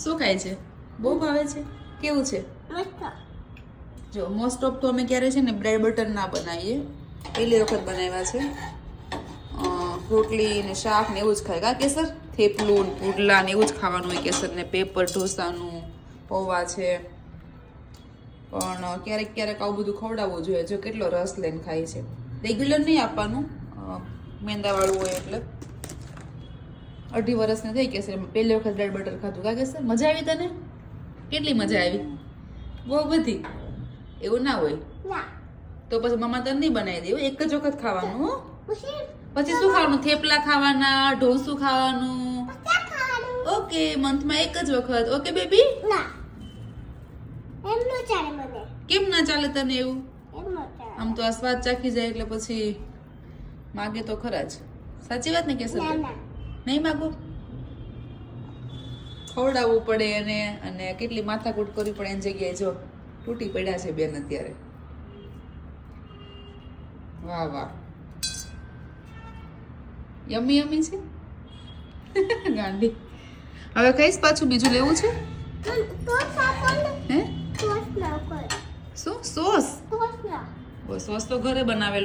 શું ખાય છે? બહુ ભાવે છે? કેવું છે? જો મોસ્ટ ઓફ તો અમે ક્યારે છે ને બ્રેડ બટર ના બનાવીએ, પહેલી વખત બનાવ્યા છે. રોટલી ને શાક ને એવું જ ખાય કા કેસર? થેપલું ને પુડલા ને એવું જ ખાવાનું હોય કેસર ને. પેપર ઢોસાનું પૌવા છે. પણ ક્યારેક ક્યારેક આવું બધું ખવડાવવું જોઈએ. જો કેટલો રસ લઈને ખાય છે. રેગ્યુલર નહીં આપવાનું, મેંદાવાળું હોય એટલે. 2.5 વર્ષની થઈ કેસર, પહેલી વખત બ્રેડ બટર ખાધું કા કેસર? મજા આવી તને? કેટલી મજા આવી? બહુ બધી. એવું ના હોય તો પછી મમ્મા તને નહીં બનાવી દે. એક જ વખત ખાવાનું હો. પછી શું ખાવાનું? થેપલા ખાવાના, ઢોસું ખાવાનું. ઓકે, મંથમાં એક જ વખત. Okay baby? કેમ ના ચાલે તને એવું? આમ તો આ સ્વાદ ચાખી જાય એટલે પછી માગે તો ખરા જ. સાચી વાત ને કેસર? નહીં માગો? ખવડાવવું પડે અને કેટલી માથાકૂટ કરવી પડે એની જગ્યાએ જો તૂટી પડ્યા છે બેન અત્યારે. વાહ વાહ, યમી યમી છે. ગાંડી. હવે કઈશ પાછું બીજું લેવું છે? હે? શું સોસ? સોસ તો ઘરે બનાવેલું.